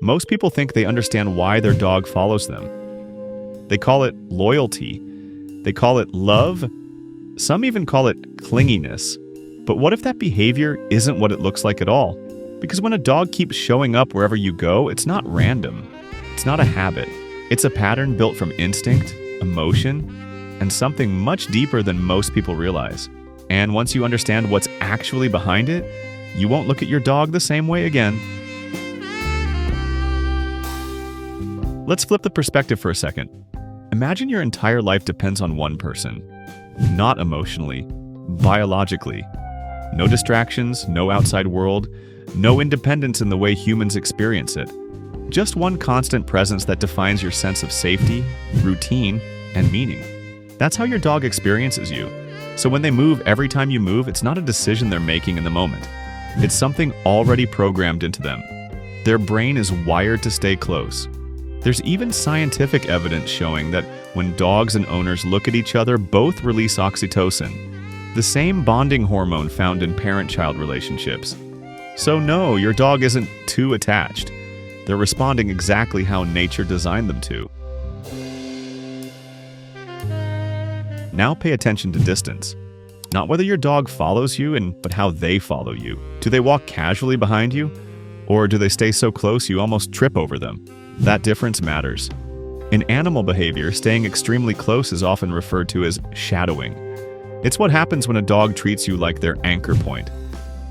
Most people think they understand why their dog follows them. They call it loyalty. They call it love. Some even call it clinginess. But what if that behavior isn't what it looks like at all? Because when a dog keeps showing up wherever you go, it's not random. It's not a habit. It's a pattern built from instinct, emotion, and something much deeper than most people realize. And once you understand what's actually behind it, you won't look at your dog the same way again. Let's flip the perspective for a second. Imagine your entire life depends on one person. Not emotionally, biologically. No distractions, no outside world, no independence in the way humans experience it. Just one constant presence that defines your sense of safety, routine, and meaning. That's how your dog experiences you. So when they move every time you move, it's not a decision they're making in the moment. It's something already programmed into them. Their brain is wired to stay close. There's even scientific evidence showing that when dogs and owners look at each other, both release oxytocin, the same bonding hormone found in parent-child relationships. So no, your dog isn't too attached. They're responding exactly how nature designed them to. Now pay attention to distance. Not whether your dog follows you, but how they follow you. Do they walk casually behind you? Or do they stay so close you almost trip over them? That difference matters. In animal behavior, staying extremely close is often referred to as shadowing. It's what happens when a dog treats you like their anchor point.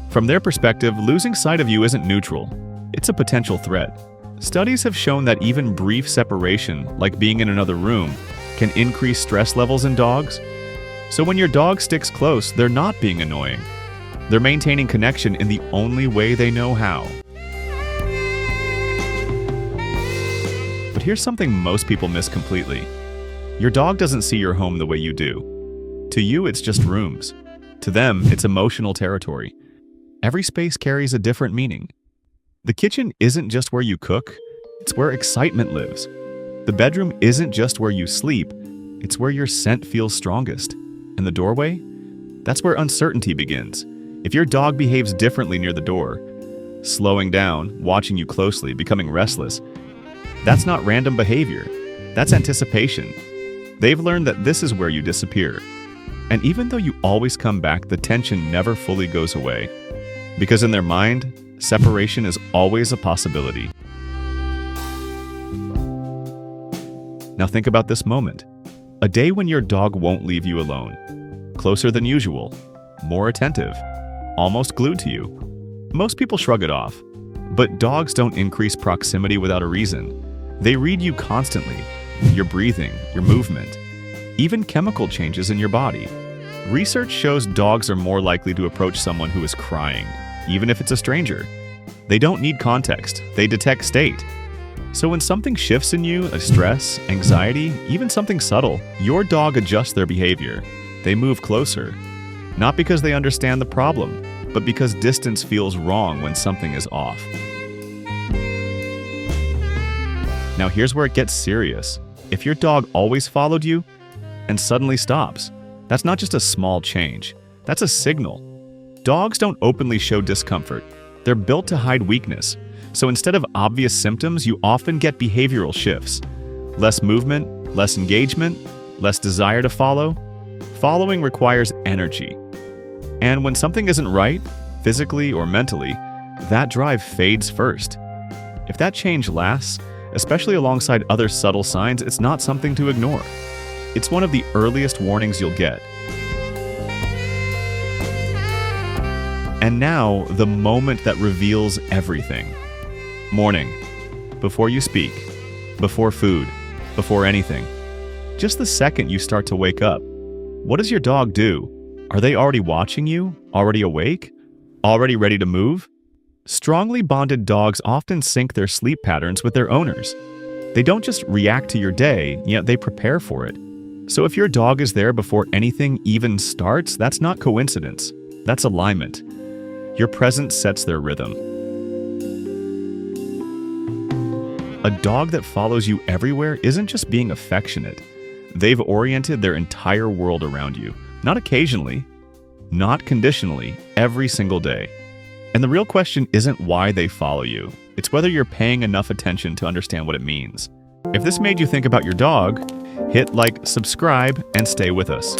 From their perspective, losing sight of you isn't neutral. It's a potential threat. Studies have shown that even brief separation, like being in another room, can increase stress levels in dogs. So when your dog sticks close, they're not being annoying. They're maintaining connection in the only way they know how. But here's something most people miss completely. Your dog doesn't see your home the way you do. To you, it's just rooms. To them, it's emotional territory. Every space carries a different meaning. The kitchen isn't just where you cook, it's where excitement lives. The bedroom isn't just where you sleep, it's where your scent feels strongest. And the doorway? That's where uncertainty begins. If your dog behaves differently near the door, slowing down, watching you closely, becoming restless, that's not random behavior. That's anticipation. They've learned that this is where you disappear. And even though you always come back, the tension never fully goes away. Because in their mind, separation is always a possibility. Now think about this moment. A day when your dog won't leave you alone. Closer than usual. More attentive. Almost glued to you. Most people shrug it off. But dogs don't increase proximity without a reason. They read you constantly. Your breathing, your movement, even chemical changes in your body. Research shows dogs are more likely to approach someone who is crying, even if it's a stranger. They don't need context, they detect state. So when something shifts in you, a stress, anxiety, even something subtle, your dog adjusts their behavior. They move closer. Not because they understand the problem, but because distance feels wrong when something is off. Now here's where it gets serious. If your dog always followed you and suddenly stops, that's not just a small change. That's a signal. Dogs don't openly show discomfort. They're built to hide weakness. So instead of obvious symptoms, you often get behavioral shifts. Less movement, less engagement, less desire to follow. Following requires energy. And when something isn't right, physically or mentally, that drive fades first. If that change lasts, especially alongside other subtle signs, it's not something to ignore. It's one of the earliest warnings you'll get. And now, the moment that reveals everything. Morning. Before you speak. Before food. Before anything. Just the second you start to wake up. What does your dog do? Are they already watching you? Already awake? Already ready to move? Strongly bonded dogs often sync their sleep patterns with their owners. They don't just react to your day, yet they prepare for it. So if your dog is there before anything even starts, that's not coincidence. That's alignment. Your presence sets their rhythm. A dog that follows you everywhere isn't just being affectionate. They've oriented their entire world around you. Not occasionally, not conditionally, every single day. And the real question isn't why they follow you. It's whether you're paying enough attention to understand what it means. If this made you think about your dog, hit like, subscribe, and stay with us.